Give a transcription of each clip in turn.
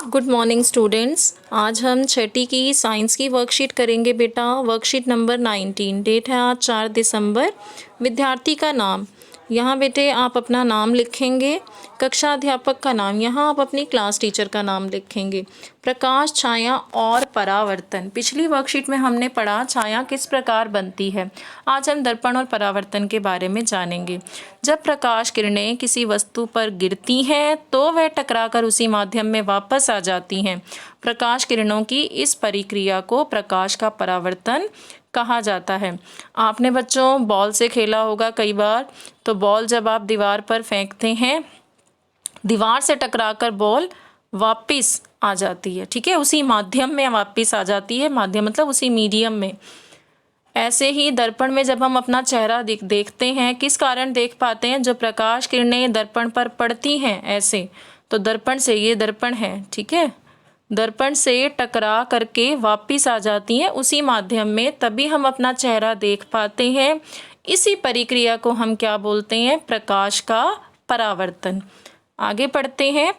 Good morning students. आज हम छठी की साइंस की वर्कशीट करेंगे बेटा। Worksheet number 19। डेट है आज 4 दिसंबर। विद्यार्थी का नाम, यहाँ बेटे आप अपना नाम लिखेंगे। कक्षा अध्यापक का नाम, यहाँ आप अपनी क्लास टीचर का नाम लिखेंगे। प्रकाश, छाया और परावर्तन। पिछली वर्कशीट में हमने पढ़ा छाया किस प्रकार बनती है। आज हम दर्पण और परावर्तन के बारे में जानेंगे। जब प्रकाश किरणें किसी वस्तु पर गिरती हैं तो वह टकराकर उसी माध्यम में वापस आ जाती हैं। प्रकाश किरणों की इस प्रक्रिया को प्रकाश का परावर्तन कहा जाता है। आपने बच्चों बॉल से खेला होगा कई बार। तो बॉल जब आप दीवार पर फेंकते हैं, दीवार से टकराकर बॉल वापस आ जाती है, ठीक है, उसी माध्यम में वापस आ जाती है। माध्यम मतलब उसी मीडियम में। ऐसे ही दर्पण में जब हम अपना चेहरा देखते हैं, किस कारण देख पाते हैं? जो प्रकाश किरणें दर्पण पर पड़ती हैं ऐसे, तो दर्पण से, ये दर्पण है, ठीक है, दर्पण से टकरा करके वापस आ जाती हैं उसी माध्यम में, तभी हम अपना चेहरा देख पाते हैं। इसी प्रक्रिया को हम क्या बोलते हैं? प्रकाश का परावर्तन। आगे पढ़ते हैं।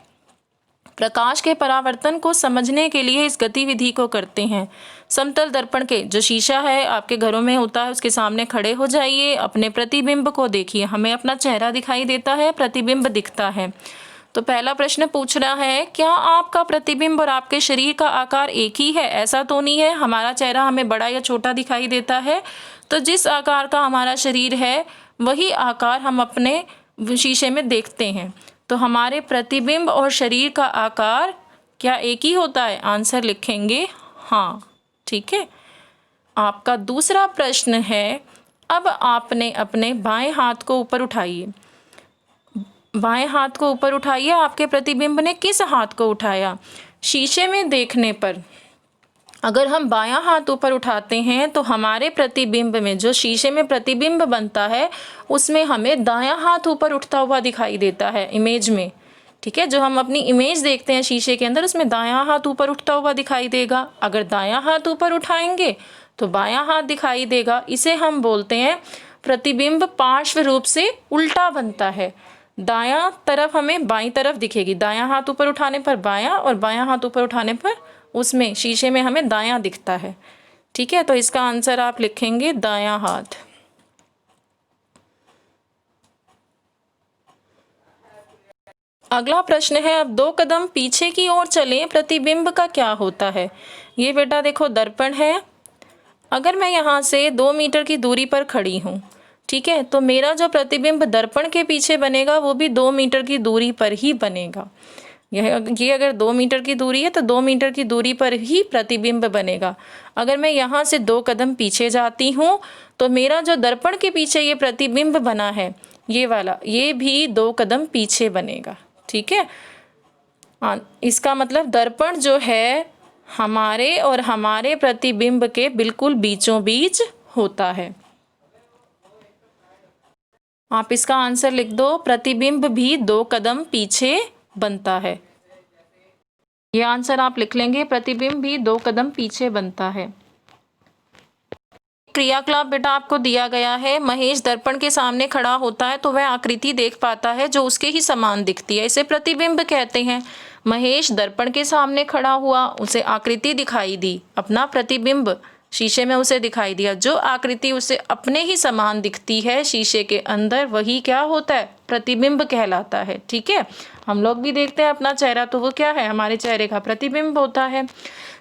प्रकाश के परावर्तन को समझने के लिए इस गतिविधि को करते हैं। समतल दर्पण के, जो शीशा है आपके घरों में होता है, उसके सामने खड़े हो जाइए। अपने प्रतिबिंब को देखिए। हमें अपना चेहरा दिखाई देता है, प्रतिबिंब दिखता है। तो पहला प्रश्न पूछ रहा है, क्या आपका प्रतिबिंब और आपके शरीर का आकार एक ही है? ऐसा तो नहीं है हमारा चेहरा हमें बड़ा या छोटा दिखाई देता है। तो जिस आकार का हमारा शरीर है वही आकार हम अपने शीशे में देखते हैं। तो हमारे प्रतिबिंब और शरीर का आकार क्या एक ही होता है? आंसर लिखेंगे हाँ, ठीक है। आपका दूसरा प्रश्न है, अब आपने अपने बाएं हाथ को ऊपर उठाइए। बाएं हाथ को ऊपर उठाइए। आपके प्रतिबिंब ने किस हाथ को उठाया? शीशे में देखने पर अगर हम बायां हाथ ऊपर उठाते हैं तो हमारे प्रतिबिंब में, जो शीशे में प्रतिबिंब बनता है, उसमें हमें दायां हाथ ऊपर उठता हुआ दिखाई देता है इमेज में, ठीक है। जो हम अपनी इमेज देखते हैं शीशे के अंदर, उसमें दायां हाथ ऊपर उठता हुआ दिखाई देगा। अगर दायां हाथ ऊपर उठाएंगे तो बायां हाथ दिखाई देगा। इसे हम बोलते हैं प्रतिबिंब पार्श्व रूप से उल्टा बनता है। दायां तरफ हमें बाईं तरफ दिखेगी, दायां हाथ ऊपर उठाने पर बायां और बायां हाथ ऊपर उठाने पर उसमें शीशे में हमें दायां दिखता है, ठीक है। तो इसका आंसर आप लिखेंगे दायां हाथ। अगला प्रश्न है, अब 2 कदम पीछे की ओर चलें, प्रतिबिंब का क्या होता है? ये बेटा देखो दर्पण है। अगर मैं यहाँ से 2 मीटर की दूरी पर खड़ी हूँ, ठीक है, तो मेरा जो प्रतिबिंब दर्पण के पीछे बनेगा वो भी 2 मीटर की दूरी पर ही बनेगा। ये अगर 2 मीटर की दूरी है तो 2 मीटर की दूरी पर ही प्रतिबिंब बनेगा। अगर मैं यहाँ से 2 कदम पीछे जाती हूँ तो मेरा जो दर्पण के पीछे ये प्रतिबिंब बना है, ये वाला, ये भी 2 कदम पीछे बनेगा, ठीक है। इसका मतलब दर्पण जो है हमारे और हमारे प्रतिबिंब के बिल्कुल बीचों बीच होता है। आप इसका आंसर लिख दो, प्रतिबिंब भी 2 कदम पीछे बनता है। ये आंसर आप लिख लेंगे, प्रतिबिंब भी 2 कदम पीछे बनता है। क्रियाकलाप बेटा आपको दिया गया है। महेश दर्पण के सामने खड़ा होता है तो वह आकृति देख पाता है जो उसके ही समान दिखती है, इसे प्रतिबिंब कहते हैं। महेश दर्पण के सामने खड़ा हुआ, उसे आकृति दिखाई दी, अपना प्रतिबिंब शीशे में उसे दिखाई दिया। जो आकृति उसे अपने ही समान दिखती है शीशे के अंदर, वही क्या होता है? प्रतिबिंब कहलाता है, ठीक है। हम लोग भी देखते हैं अपना चेहरा, तो वो क्या है? हमारे चेहरे का प्रतिबिंब होता है।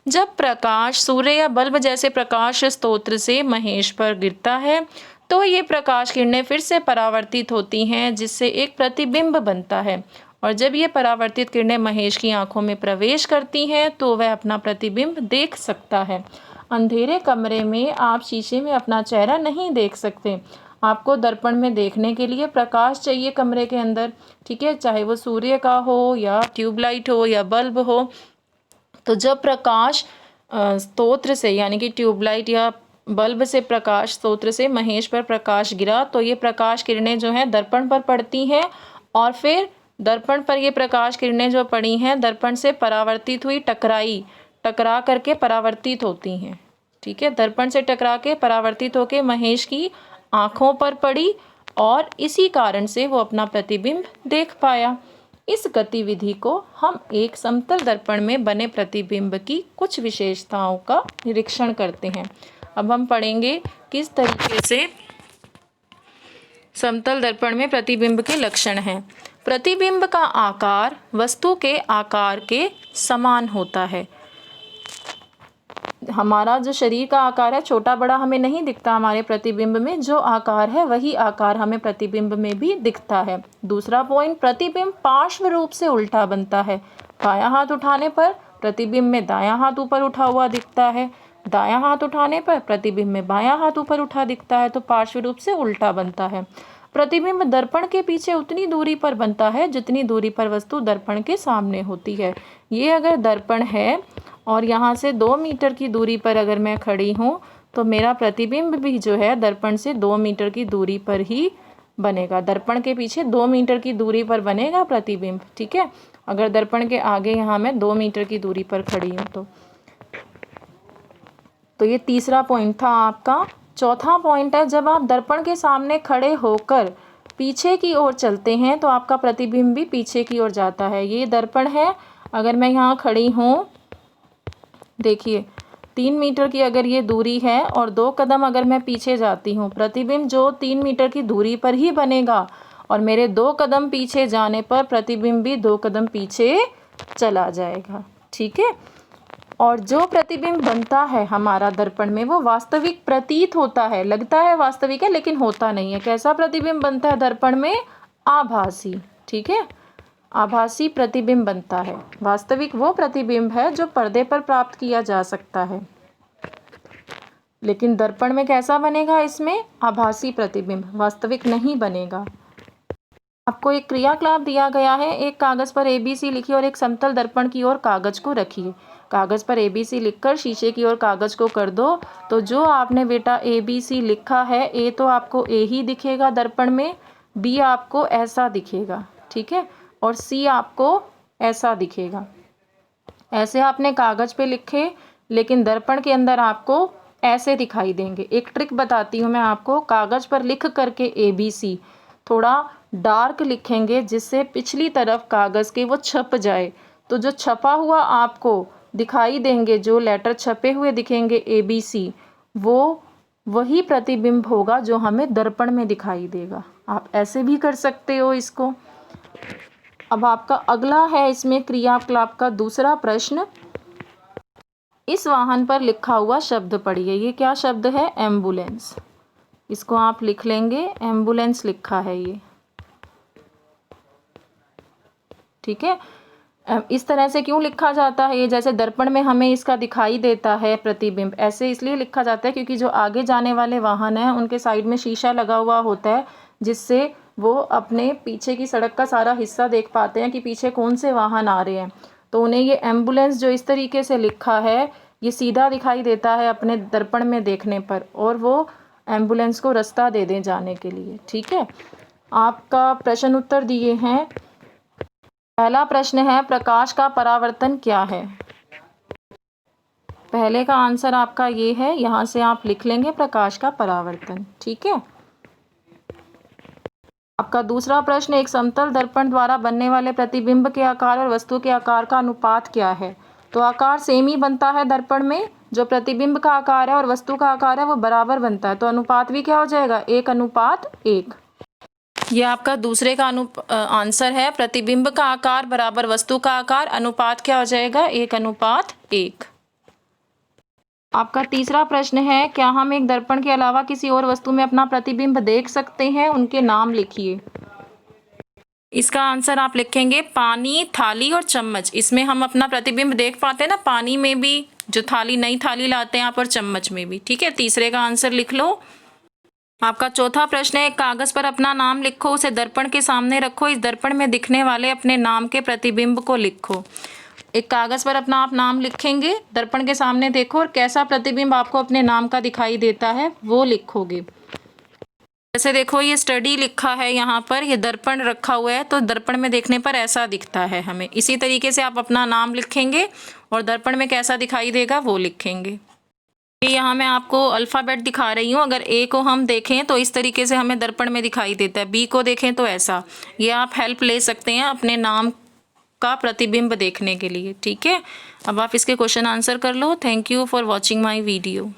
जब प्रकाश सूर्य या बल्ब जैसे प्रकाश स्रोत से महेश पर गिरता है तो ये प्रकाश किरणें फिर से परावर्तित होती हैं, जिससे एक प्रतिबिंब बनता है। और जब ये परावर्तित किरणें महेश की आंखों में प्रवेश करती हैं तो वह अपना प्रतिबिंब देख सकता है। अंधेरे कमरे में आप शीशे में अपना चेहरा नहीं देख सकते। आपको दर्पण में देखने के लिए प्रकाश चाहिए कमरे के अंदर, ठीक है, चाहे वो सूर्य का हो या ट्यूबलाइट हो या बल्ब हो। तो जब प्रकाश स्रोत से, यानी कि ट्यूबलाइट या बल्ब से, प्रकाश स्रोत से महेश पर प्रकाश गिरा, तो ये प्रकाश किरणें जो हैं दर्पण पर पड़ती हैं और फिर दर्पण पर ये प्रकाश किरणें जो पड़ी हैं दर्पण से परावर्तित हुई, टकरा करके परावर्तित होती हैं, ठीक है। दर्पण से टकरा के परावर्तित होके महेश की आँखों पर पड़ी और इसी कारण से वो अपना प्रतिबिंब देख पाया। इस गतिविधि को हम एक समतल दर्पण में बने प्रतिबिंब की कुछ विशेषताओं का निरीक्षण करते हैं। अब हम पढ़ेंगे किस तरीके से समतल दर्पण में प्रतिबिंब के लक्षण हैं। प्रतिबिंब का आकार वस्तु के आकार के समान होता है। हमारा जो शरीर का आकार है छोटा बड़ा हमें नहीं दिखता, हमारे प्रतिबिंब में जो आकार है वही आकार हमें प्रतिबिंब में भी दिखता है। दूसरा पॉइंट, प्रतिबिंब पार्श्व रूप से उल्टा बनता है। बायां हाथ उठाने पर प्रतिबिंब में दायां हाथ ऊपर उठा हुआ दिखता है, दायां हाथ उठाने पर प्रतिबिंब में बायां हाथ ऊपर उठा दिखता है, तो पार्श्व रूप से उल्टा बनता है। प्रतिबिंब दर्पण के पीछे उतनी दूरी पर बनता है जितनी दूरी पर वस्तु दर्पण के सामने होती है। ये अगर दर्पण है और यहाँ से 2 मीटर की दूरी पर अगर मैं खड़ी हूँ तो मेरा प्रतिबिंब भी जो है दर्पण से 2 मीटर की दूरी पर ही बनेगा। दर्पण के पीछे 2 मीटर की दूरी पर बनेगा प्रतिबिंब, ठीक है। अगर दर्पण के आगे यहाँ मैं 2 मीटर की दूरी पर खड़ी हूँ तो ये तीसरा पॉइंट था आपका। चौथा पॉइंट है, जब आप दर्पण के सामने खड़े होकर पीछे की ओर चलते हैं तो आपका प्रतिबिंब भी पीछे की ओर जाता है। ये दर्पण है, अगर मैं यहाँ खड़ी हूँ, देखिए 3 मीटर की अगर ये दूरी है और 2 कदम अगर मैं पीछे जाती हूँ, प्रतिबिंब जो 3 मीटर की दूरी पर ही बनेगा और मेरे 2 कदम पीछे जाने पर प्रतिबिंब भी 2 कदम पीछे चला जाएगा, ठीक है। और जो प्रतिबिंब बनता है हमारा दर्पण में वो वास्तविक प्रतीत होता है, लगता है वास्तविक है लेकिन होता नहीं है। कैसा प्रतिबिंब बनता है दर्पण में? आभासी, ठीक है। आभासी प्रतिबिंब बनता है। वास्तविक वो प्रतिबिंब है जो पर्दे पर प्राप्त किया जा सकता है, लेकिन दर्पण में कैसा बनेगा? इसमें आभासी प्रतिबिंब, वास्तविक नहीं बनेगा। आपको एक क्रियाकलाप दिया गया है, एक कागज पर ABC लिखिए और एक समतल दर्पण की ओर कागज को रखिए। कागज पर ABC लिखकर शीशे की ओर कागज को कर दो, तो जो आपने बेटा ABC लिखा है, A तो आपको A ही दिखेगा दर्पण में, B आपको ऐसा दिखेगा, ठीक है, और C आपको ऐसा दिखेगा। ऐसे आपने कागज पे लिखे लेकिन दर्पण के अंदर आपको ऐसे दिखाई देंगे। एक ट्रिक बताती हूँ मैं आपको, कागज पर लिख करके ABC थोड़ा डार्क लिखेंगे जिससे पिछली तरफ कागज़ के वो छप जाए, तो जो छपा हुआ आपको दिखाई देंगे, जो लेटर छपे हुए दिखेंगे ABC, वो वही प्रतिबिंब होगा जो हमें दर्पण में दिखाई देगा। आप ऐसे भी कर सकते हो इसको। अब आपका अगला है इसमें क्रियाकलाप का दूसरा प्रश्न। इस वाहन पर लिखा हुआ शब्द पढ़िए। ये क्या शब्द है? एम्बुलेंस। इसको आप लिख लेंगे, एम्बुलेंस लिखा है ये, ठीक है। इस तरह से क्यों लिखा जाता है? ये जैसे दर्पण में हमें इसका दिखाई देता है प्रतिबिंब, ऐसे इसलिए लिखा जाता है क्योंकि जो आगे जाने वाले वाहन हैं उनके साइड में शीशा लगा हुआ होता है, जिससे वो अपने पीछे की सड़क का सारा हिस्सा देख पाते हैं कि पीछे कौन से वाहन आ रहे हैं। तो उन्हें ये एम्बुलेंस जो इस तरीके से लिखा है ये सीधा दिखाई देता है अपने दर्पण में देखने पर, और वो एम्बुलेंस को रास्ता दे दें जाने के लिए, ठीक है। आपका प्रश्न उत्तर दिए हैं। पहला प्रश्न है, प्रकाश का परावर्तन क्या है? पहले का आंसर आपका ये है, यहाँ से आप लिख लेंगे प्रकाश का परावर्तन, ठीक है। आपका दूसरा प्रश्न, एक समतल दर्पण द्वारा बनने वाले प्रतिबिंब के आकार और वस्तु के आकार का अनुपात क्या है? तो आकार सेम ही बनता है दर्पण में, जो प्रतिबिंब का आकार है और वस्तु का आकार है वो बराबर बनता है, तो अनुपात भी क्या हो जाएगा? 1:1। ये आपका दूसरे का आंसर है, प्रतिबिंब का आकार बराबर वस्तु का आकार, अनुपात क्या हो जाएगा? 1:1। आपका तीसरा प्रश्न है, क्या हम एक दर्पण के अलावा किसी और वस्तु में अपना प्रतिबिंब देख सकते हैं? उनके नाम लिखिए। इसका आंसर आप लिखेंगे पानी, थाली और चम्मच। इसमें हम अपना प्रतिबिंब देख पाते हैं ना, पानी में भी जो थाली, नई थाली लाते हैं आप, और चम्मच में भी, ठीक है। तीसरे का आंसर लिख लो। आपका चौथा प्रश्न है, कागज पर अपना नाम लिखो, उसे दर्पण के सामने रखो, इस दर्पण में दिखने वाले अपने नाम के प्रतिबिंब को लिखो। एक कागज पर अपना आप नाम लिखेंगे, दर्पण के सामने देखो और कैसा प्रतिबिंब आपको अपने नाम का दिखाई देता है वो लिखोगे। जैसे देखो ये स्टडी लिखा है यहाँ पर, ये दर्पण रखा हुआ है तो दर्पण में देखने पर ऐसा दिखता है हमें। इसी तरीके से आप अपना नाम लिखेंगे और दर्पण में कैसा दिखाई देगा वो लिखेंगे। ये यहाँ मैं आपको अल्फ़ाबेट दिखा रही हूँ। अगर ए को हम देखें तो इस तरीके से हमें दर्पण में दिखाई देता है, बी को देखें तो ऐसा। ये आप हेल्प ले सकते हैं अपने नाम का प्रतिबिंब देखने के लिए। ठीक है, अब आप इसके क्वेश्चन आंसर कर लो। Thank you for watching my video.